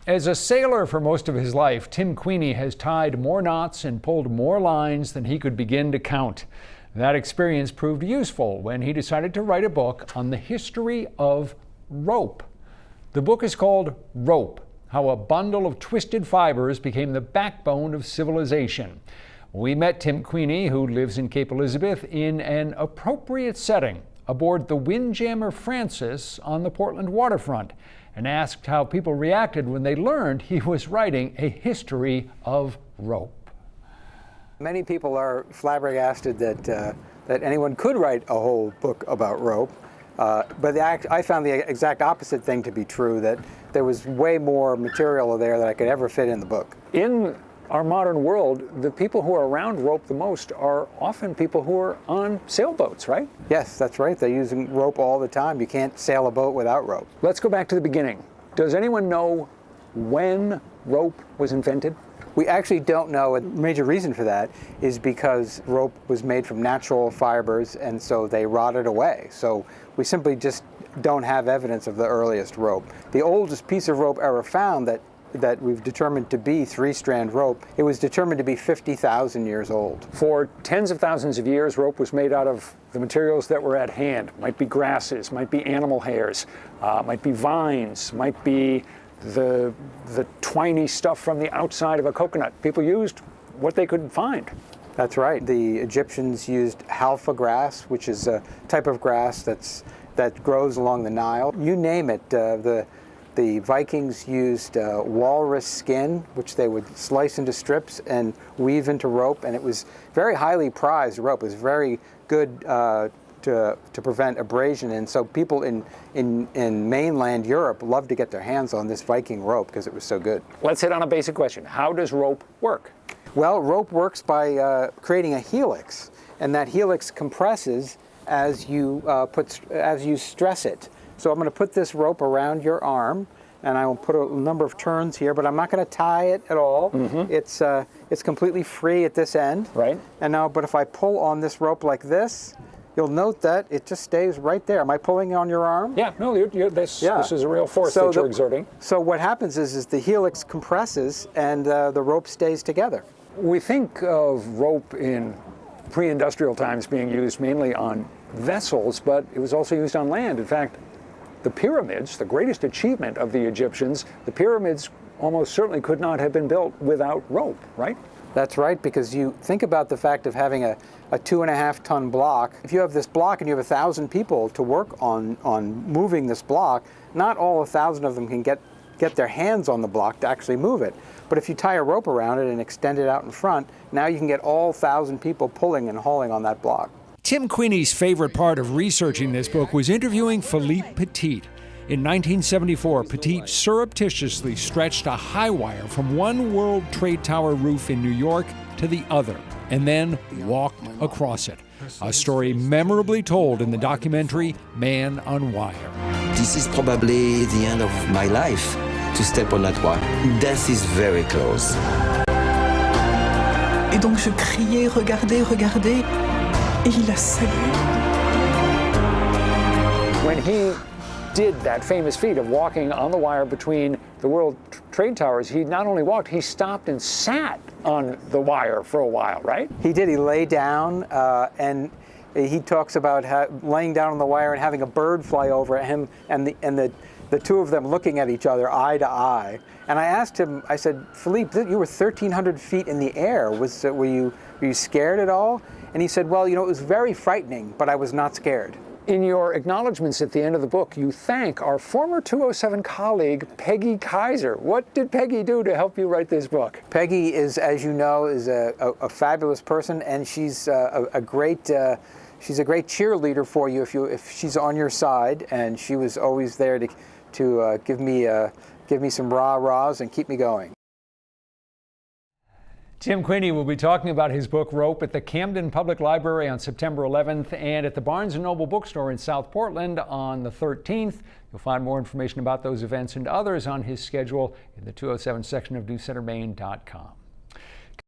As a sailor for most of his life, Tim Queeny has tied more knots and pulled more lines than he could begin to count. That experience proved useful when he decided to write a book on the history of rope. The book is called Rope: How a Bundle of Twisted Fibers Became the Backbone of Civilization. We met Tim Queeny, who lives in Cape Elizabeth, in an appropriate setting aboard the Windjammer Francis on the Portland waterfront, and asked how people reacted when they learned he was writing a history of rope. Many people are flabbergasted that anyone could write a whole book about rope, but I found the exact opposite thing to be true, that there was way more material there that I could ever fit in the book. In our modern world, the people who are around rope the most are often people who are on sailboats, right? Yes, that's right. They're using rope all the time. You can't sail a boat without rope. Let's go back to the beginning. Does anyone know when rope was invented? We actually don't know. A major reason for that is because rope was made from natural fibers, and so they rotted away. So we simply just don't have evidence of the earliest rope. The oldest piece of rope ever found that we've determined to be three-strand rope, it was determined to be 50,000 years old. For tens of thousands of years, rope was made out of the materials that were at hand. Might be grasses, might be animal hairs, might be vines, might be the twiny stuff from the outside of a coconut. People used what they could find. That's right. The Egyptians used halfa grass, which is a type of grass that grows along the Nile. You name it. The Vikings used walrus skin, which they would slice into strips and weave into rope, and it was very highly prized rope. It was very good to prevent abrasion, and so people in mainland Europe loved to get their hands on this Viking rope because it was so good. Let's hit on a basic question. How does rope work? Well, rope works by creating a helix, and that helix compresses as you stress it. So I'm going to put this rope around your arm, and I will put a number of turns here, but I'm not going to tie it at all. Mm-hmm. It's completely free at this end. Right. And now, but if I pull on this rope like this, you'll note that it just stays right there. Am I pulling on your arm? Yeah. No, this is a real force that you're exerting. So what happens is the helix compresses, and the rope stays together. We think of rope in pre-industrial times being used mainly on vessels, but it was also used on land. In fact, the pyramids, the greatest achievement of the Egyptians, the pyramids almost certainly could not have been built without rope, right? That's right, because you think about the fact of having a 2.5-ton block. If you have this block and you have 1,000 people to work on moving this block, not all 1,000 of them can get their hands on the block to actually move it. But if you tie a rope around it and extend it out in front, now you can get all 1,000 people pulling and hauling on that block. Tim Queeny's favorite part of researching this book was interviewing Philippe Petit. In 1974, Petit surreptitiously stretched a high wire from one World Trade Tower roof in New York to the other, and then walked across it. A story memorably told in the documentary Man on Wire. This is probably the end of my life, to step on that wire. Death is very close. Et donc je criais, regardez, regardez. Et il a salué. When he did that famous feat of walking on the wire between the World Trade Towers, he not only walked, he stopped and sat on the wire for a while, right? He did. He lay down, and he talks about laying down on the wire and having a bird fly over at him, and the two of them looking at each other eye to eye. And I asked him, I said, Philippe, you were 1,300 feet in the air. Were you scared at all? And he said, well, it was very frightening, but I was not scared. In your acknowledgments at the end of the book, you thank our former 207 colleague, Peggy Kaiser. What did Peggy do to help you write this book? Peggy is, as you know, is a fabulous person, and she's a great cheerleader for you if she's on your side, and she was always there to give me some rah-rahs and keep me going. Tim Queeny will be talking about his book Rope at the Camden Public Library on September 11th and at the Barnes & Noble bookstore in South Portland on the 13th. You'll find more information about those events and others on his schedule in the 207 section of newscentermaine.com.